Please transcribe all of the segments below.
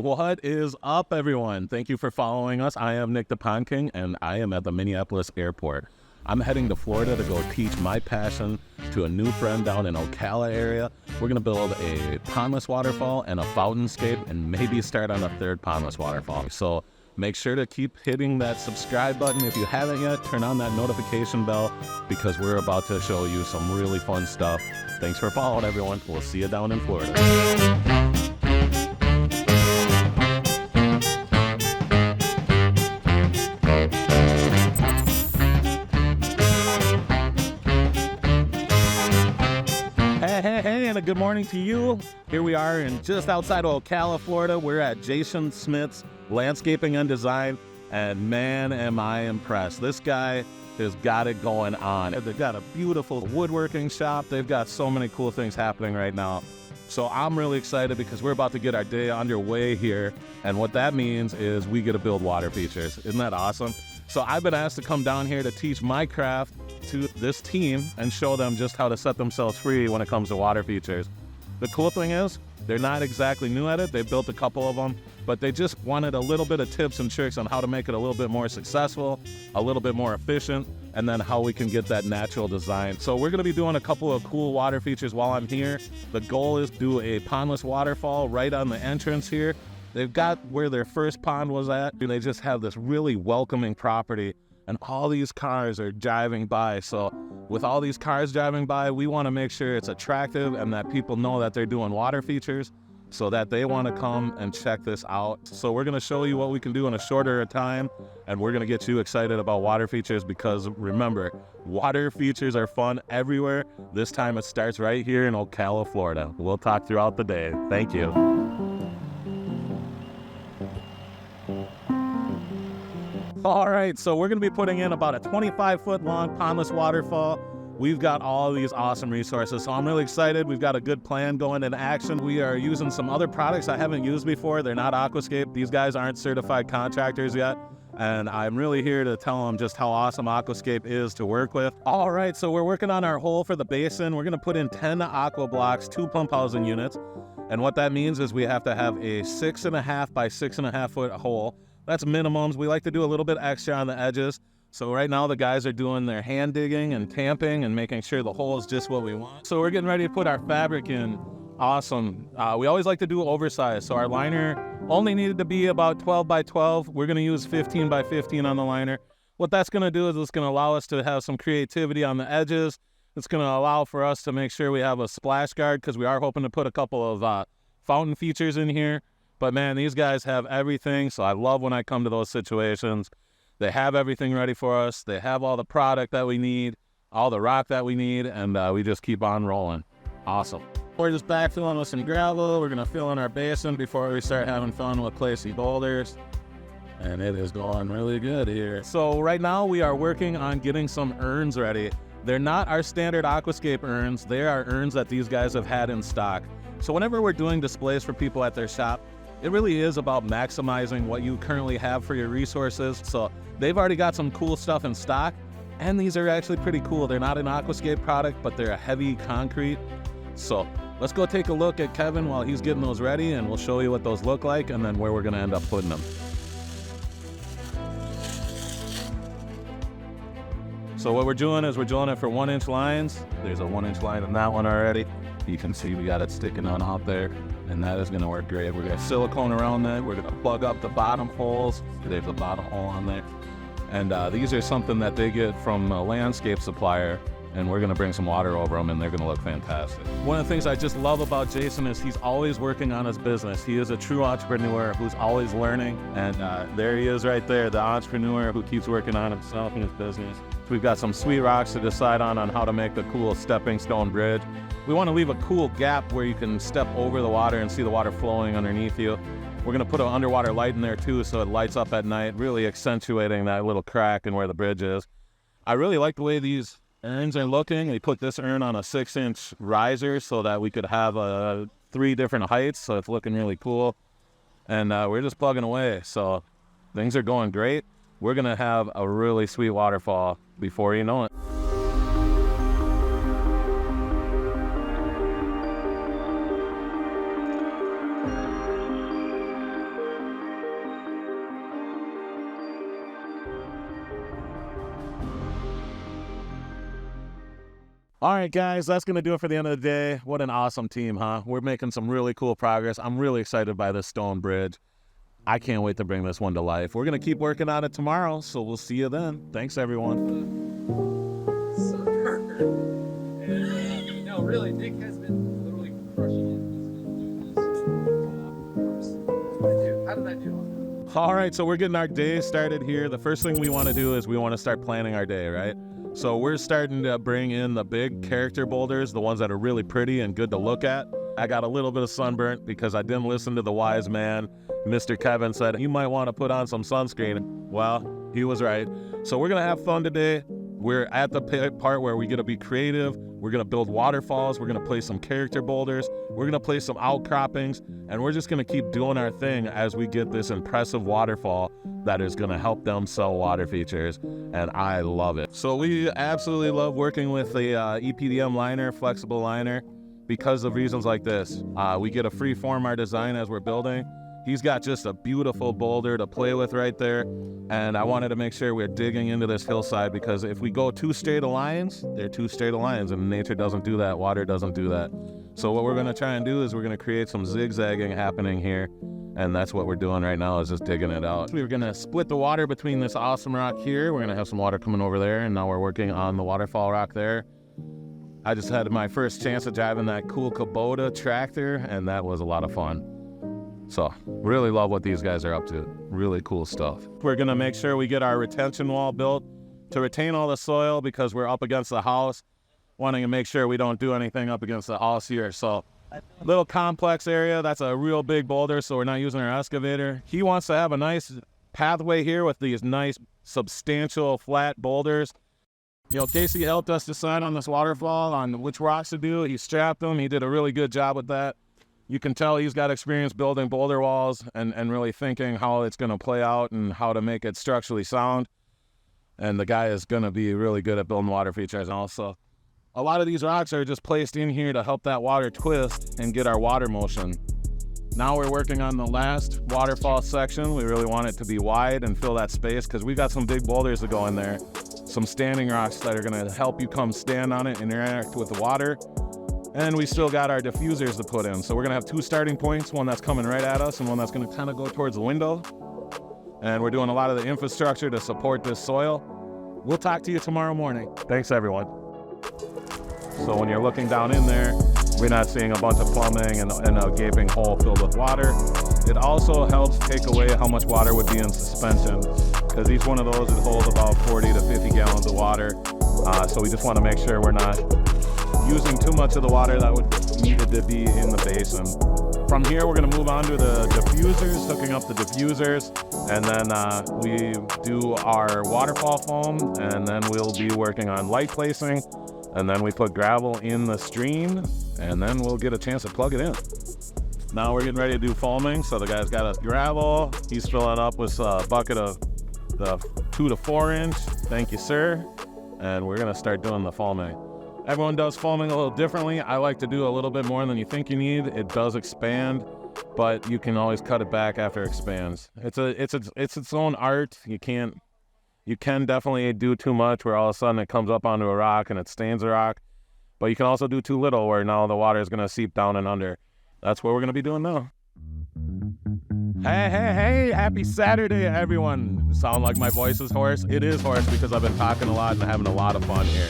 What is up, everyone? Thank you for following us. I am Nick the Pond King, and I am at the Minneapolis airport. I'm heading to Florida to go teach my passion to a new friend down in Ocala area. We're going to build a pondless waterfall and a fountainscape and maybe start on a third pondless waterfall. So make sure to keep hitting that subscribe button. If you haven't yet, turn on that notification bell because we're about to show you some really fun stuff. Thanks for following, everyone. We'll see you down in Florida. Hey, and a good morning to you. Here we are in just outside of Ocala, Florida. We're at Jason Schmidt Landscaping and Design, and man, am I impressed. This guy has got it going on. They've got a beautiful woodworking shop. They've got so many cool things happening right now. So I'm really excited because we're about to get our day underway here, and what that means is we get to build water features. Isn't that awesome? So I've been asked to come down here to teach my craft to this team and show them just how to set themselves free when it comes to water features. The cool thing is, they're not exactly new at it. They've built a couple of them, but they just wanted a little bit of tips and tricks on how to make it a little bit more successful, a little bit more efficient, and then how we can get that natural design. So we're gonna be doing a couple of cool water features while I'm here. The goal is to do a pondless waterfall right on the entrance here. They've got where their first pond was at, and they just have this really welcoming property, and all these cars are driving by. So with all these cars driving by, we want to make sure it's attractive and that people know that they're doing water features so that they want to come and check this out. So we're going to show you what we can do in a shorter time, and we're going to get you excited about water features because remember, water features are fun everywhere. This time it starts right here in Ocala, Florida. We'll talk throughout the day. Thank you. All right, so we're gonna be putting in about a 25-foot long pondless waterfall. We've got all these awesome resources, so I'm really excited. We've got a good plan going into action. We are using some other products I haven't used before. They're not Aquascape. These guys aren't certified contractors yet, and I'm really here to tell them just how awesome Aquascape is to work with. All right, so we're working on our hole for the basin. We're gonna put in 10 aqua blocks, 2 pump housing units, and what that means is we have to have a 6.5 by 6.5 foot hole. That's minimums. We like to do a little bit extra on the edges. So right now the guys are doing their hand digging and tamping and making sure the hole is just what we want. So we're getting ready to put our fabric in. Awesome. We always like to do oversized. So our liner only needed to be about 12 by 12. We're going to use 15 by 15 on the liner. What that's going to do is it's going to allow us to have some creativity on the edges. It's going to allow for us to make sure we have a splash guard because we are hoping to put a couple of fountain features in here. But man, these guys have everything, so I love when I come to those situations. They have everything ready for us. They have all the product that we need, all the rock that we need, and we just keep on rolling. Awesome. We're just backfilling with some gravel. We're gonna fill in our basin before we start having fun with clay boulders. And it is going really good here. So right now we are working on getting some urns ready. They're not our standard Aquascape urns. They are urns that these guys have had in stock. So whenever we're doing displays for people at their shop, it really is about maximizing what you currently have for your resources. So they've already got some cool stuff in stock, and these are actually pretty cool. They're not an Aquascape product, but they're a heavy concrete. So let's go take a look at Kevin while he's getting those ready, and we'll show you what those look like and then where we're gonna end up putting them. So what we're doing is we're drilling it for 1-inch lines. There's a 1-inch line in that one already. You can see we got it sticking on out there, and that is gonna work great. We're gonna silicone around that. We're gonna plug up the bottom holes. There's a bottom hole on there. And these are something that they get from a landscape supplier, and we're gonna bring some water over them, and they're gonna look fantastic. One of the things I just love about Jason is he's always working on his business. He is a true entrepreneur who's always learning, and there he is right there, the entrepreneur who keeps working on himself and his business. We've got some sweet rocks to decide on how to make the cool stepping stone bridge. We want to leave a cool gap where you can step over the water and see the water flowing underneath you. We're going to put an underwater light in there too so it lights up at night, really accentuating that little crack and where the bridge is. I really like the way these urns are looking. We put this urn on a 6-inch riser so that we could have 3 different heights, so it's looking really cool. And we're just plugging away, so things are going great. We're going to have a really sweet waterfall before you know it. All right, guys, that's going to do it for the end of the day. What an awesome team, huh? We're making some really cool progress. I'm really excited by this stone bridge. I can't wait to bring this one to life. We're going to keep working on it tomorrow, so we'll see you then. Thanks, everyone. No, really, Nick has been literally crushing it. He's been doing this. How did that do? All right, so we're getting our day started here. The first thing we want to do is we want to start planning our day, right? So we're starting to bring in the big character boulders, the ones that are really pretty and good to look at. I got a little bit of sunburnt because I didn't listen to the wise man. Mr. Kevin said, you might want to put on some sunscreen. Well, he was right. So we're going to have fun today. We're at the part where we get to be creative. We're going to build waterfalls. We're going to place some character boulders. We're going to place some outcroppings. And we're just going to keep doing our thing as we get this impressive waterfall that is going to help them sell water features. And I love it. So we absolutely love working with the EPDM liner, flexible liner, because of reasons like this. We get to freeform our design as we're building. He's got just a beautiful boulder to play with right there. And I wanted to make sure we're digging into this hillside, because if we go too straight of lines, they're too straight of lines, and nature doesn't do that, water doesn't do that. So what we're gonna try and do is we're gonna create some zigzagging happening here. And that's what we're doing right now, is just digging it out. We're gonna split the water between this awesome rock here. We're gonna have some water coming over there, and now we're working on the waterfall rock there. I just had my first chance of driving that cool Kubota tractor, and that was a lot of fun. So really love what these guys are up to. Really cool stuff. We're gonna make sure we get our retention wall built to retain all the soil, because we're up against the house, wanting to make sure we don't do anything up against the house here. So little complex area, that's a real big boulder, so we're not using our excavator. He wants to have a nice pathway here with these nice substantial flat boulders. You know, Casey helped us decide on this waterfall on which rocks to do. He strapped them. He did a really good job with that. You can tell he's got experience building boulder walls and really thinking how it's going to play out and how to make it structurally sound. And the guy is going to be really good at building water features also. A lot of these rocks are just placed in here to help that water twist and get our water motion. Now we're working on the last waterfall section. We really want it to be wide and fill that space, because we got some big boulders to go in there. Some standing rocks that are going to help you come stand on it and interact with the water. And we still got our diffusers to put in. So we're gonna have two starting points, one that's coming right at us and one that's gonna kind of go towards the window. And we're doing a lot of the infrastructure to support this soil. We'll talk to you tomorrow morning. Thanks, everyone. So when you're looking down in there, we're not seeing a bunch of plumbing and a gaping hole filled with water. It also helps take away how much water would be in suspension, because each one of those would hold about 40 to 50 gallons of water. So we just wanna make sure we're not using too much of the water that would needed to be in the basin. From here, we're gonna move on to the diffusers, hooking up the diffusers, and then we do our waterfall foam, and then we'll be working on light placing, and then we put gravel in the stream, and then we'll get a chance to plug it in. Now we're getting ready to do foaming, so the guy's got us gravel. He's filling up with a bucket of the 2 to 4 inch. Thank you, sir. And we're gonna start doing the foaming. Everyone does foaming a little differently. I like to do a little bit more than you think you need. It does expand, but you can always cut it back after it expands. It's its own art. You can definitely do too much where all of a sudden it comes up onto a rock and it stains the rock, but you can also do too little where now the water is gonna seep down and under. That's what we're gonna be doing now. Hey, happy Saturday, everyone. Sound like my voice is hoarse? It is hoarse because I've been talking a lot and having a lot of fun here.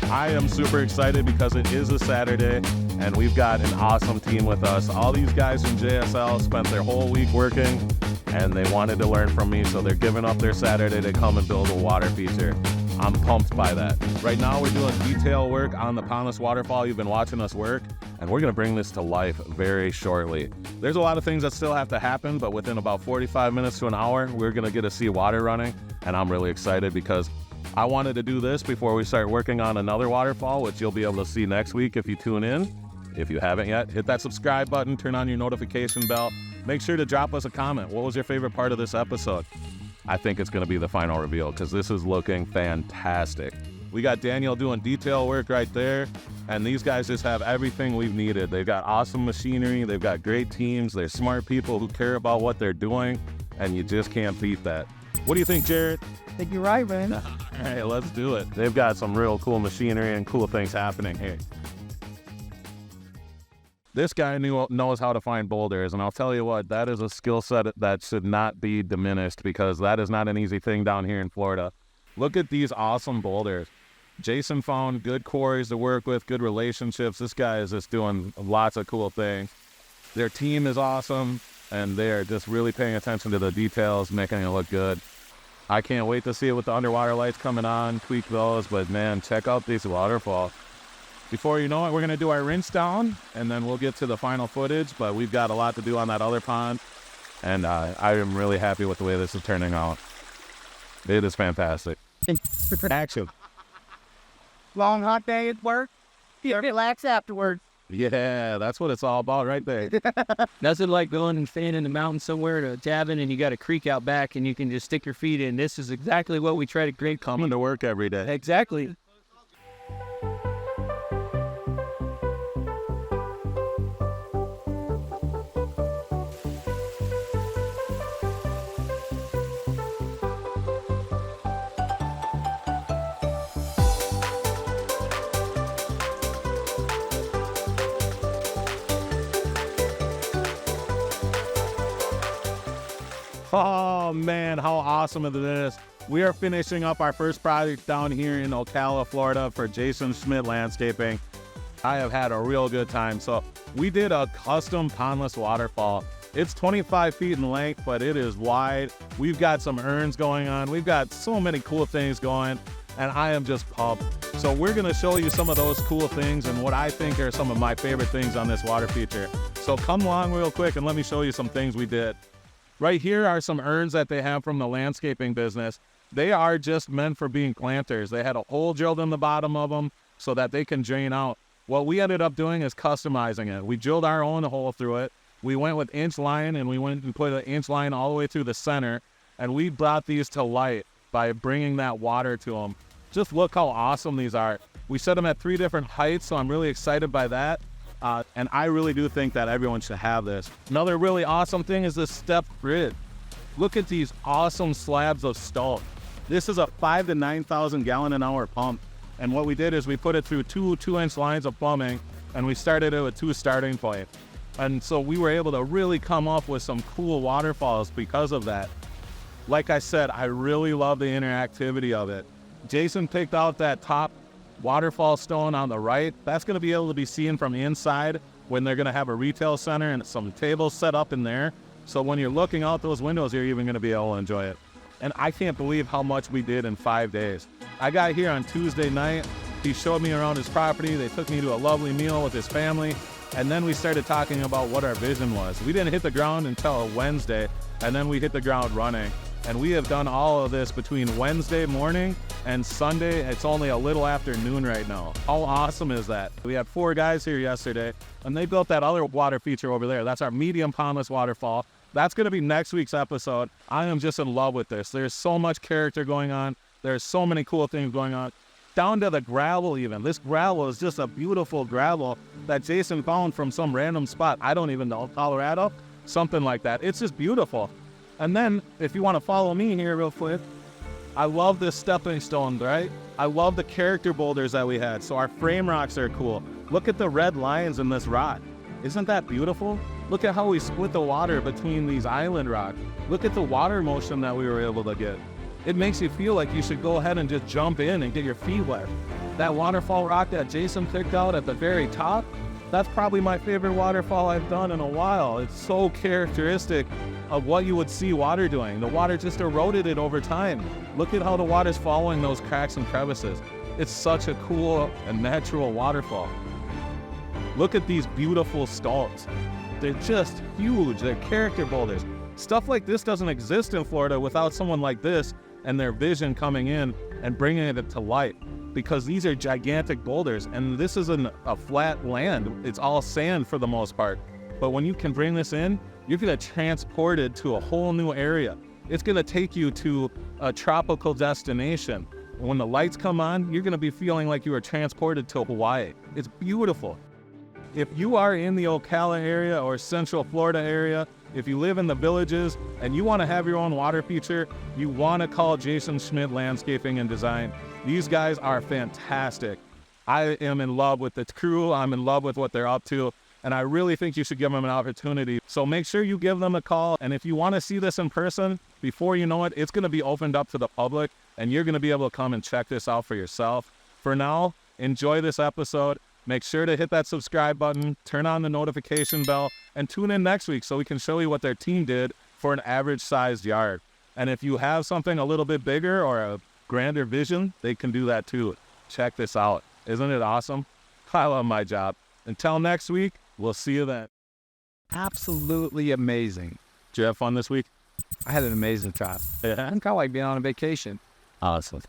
I am super excited because it is a Saturday and we've got an awesome team with us. All these guys in JSL spent their whole week working and they wanted to learn from me, so they're giving up their Saturday to come and build a water feature. I'm pumped by that. Right now we're doing detail work on the Pondless Waterfall. You've been watching us work, and we're gonna bring this to life very shortly. There's a lot of things that still have to happen, but within about 45 minutes to an hour, we're gonna get to see water running, and I'm really excited because I wanted to do this before we start working on another waterfall, which you'll be able to see next week if you tune in. If you haven't yet, hit that subscribe button, turn on your notification bell. Make sure to drop us a comment. What was your favorite part of this episode? I think it's gonna be the final reveal because this is looking fantastic. We got Daniel doing detail work right there, and these guys just have everything we've needed. They've got awesome machinery, they've got great teams, they're smart people who care about what they're doing, and you just can't beat that. What do you think, Jared? think you're right, man. All right, let's do it. They've got some real cool machinery and cool things happening here. This guy knows how to find boulders, and I'll tell you what, that is a skill set that should not be diminished, because that is not an easy thing down here in Florida. Look at these awesome boulders. Jason found good quarries to work with, good relationships. This guy is just doing lots of cool things. Their team is awesome, and they're just really paying attention to the details, making it look good. I can't wait to see it with the underwater lights coming on, tweak those, but man, check out these waterfalls. Before you know it, we're going to do our rinse down, and then we'll get to the final footage, but we've got a lot to do on that other pond, and I am really happy with the way this is turning out. It is fantastic. Action. Long, hot day at work. You relax afterwards. Yeah, that's what it's all about right there. Nothing like going and staying in the mountains somewhere to cabin, and you got a creek out back and you can just stick your feet in. This is exactly what we try to create. Coming to work every day. Exactly. Oh man, how awesome is this? We are finishing up our first project down here in Ocala, Florida for Jason Schmidt Landscaping. I have had a real good time. So we did a custom pondless waterfall. It's 25 feet in length, but it is wide. We've got some urns going on. We've got so many cool things going, and I am just pumped. So we're gonna show you some of those cool things and what I think are some of my favorite things on this water feature. So come along real quick and let me show you some things we did. Right here are some urns that they have from the landscaping business. They are just meant for being planters. They had a hole drilled in the bottom of them so that they can drain out. What we ended up doing is customizing it. We drilled our own hole through it. We went with inch line, and we went and put an inch line all the way through the center, and we brought these to light by bringing that water to them. Just look how awesome these are. We set them at 3 different heights, so I'm really excited by that. And I really do think that everyone should have this. Another really awesome thing is this step grid. Look at these awesome slabs of stone. This is a 5,000 to 9,000 gallon an hour pump. And what we did is we put it through two 2-inch lines of plumbing, and we started it with 2 starting points. And so we were able to really come up with some cool waterfalls because of that. Like I said, I really love the interactivity of it. Jason picked out that top waterfall stone on the right. That's going to be able to be seen from inside when they're going to have a retail center and some tables set up in there. So when you're looking out those windows, you're even going to be able to enjoy it. And I can't believe how much we did in 5 days. I got here on Tuesday night. He showed me around his property. They took me to a lovely meal with his family. And then we started talking about what our vision was. We didn't hit the ground until Wednesday, and then we hit the ground running. And we have done all of this between Wednesday morning and Sunday. It's only a little after noon right now. How awesome is that? We had 4 guys here yesterday, and they built that other water feature over there. That's our medium pondless waterfall. That's going to be next week's episode. I am just in love with this. There's so much character going on. There's so many cool things going on. Down to the gravel even. This gravel is just a beautiful gravel that Jason found from some random spot. I don't even know, Colorado? Something like that. It's just beautiful. And then, if you want to follow me here real quick, I love this stepping stone, right? I love the character boulders that we had. So our frame rocks are cool. Look at the red lines in this rock. Isn't that beautiful? Look at how we split the water between these island rocks. Look at the water motion that we were able to get. It makes you feel like you should go ahead and just jump in and get your feet wet. That waterfall rock that Jason picked out at the very top, that's probably my favorite waterfall I've done in a while. It's so characteristic of what you would see water doing. The water just eroded it over time. Look at how the water's following those cracks and crevices. It's such a cool and natural waterfall. Look at these beautiful stones. They're just huge. They're character boulders. Stuff like this doesn't exist in Florida without someone like this and their vision coming in and bringing it to light, because these are gigantic boulders, and this isn't a flat land. It's all sand for the most part. But when you can bring this in, you're going to transport it to a whole new area. It's going to take you to a tropical destination. When the lights come on, you're going to be feeling like you were transported to Hawaii. It's beautiful. if you are in the Ocala area or Central Florida area, if you live in the villages and you want to have your own water feature, you want to call Jason Schmidt Landscaping and Design. These guys are fantastic. I am in love with the crew. I'm in love with what they're up to. And I really think you should give them an opportunity. So make sure you give them a call. And if you want to see this in person, before you know it, it's going to be opened up to the public. And you're going to be able to come and check this out for yourself. For now, enjoy this episode. Make sure to hit that subscribe button, turn on the notification bell, and tune in next week so we can show you what their team did for an average sized yard. And if you have something a little bit bigger or a grander vision, they can do that too. Check this out. Isn't it awesome? I love my job. Until next week, we'll see you then. Absolutely amazing. Did you have fun this week? I had an amazing time. Yeah. I think I like being on a vacation. Awesome.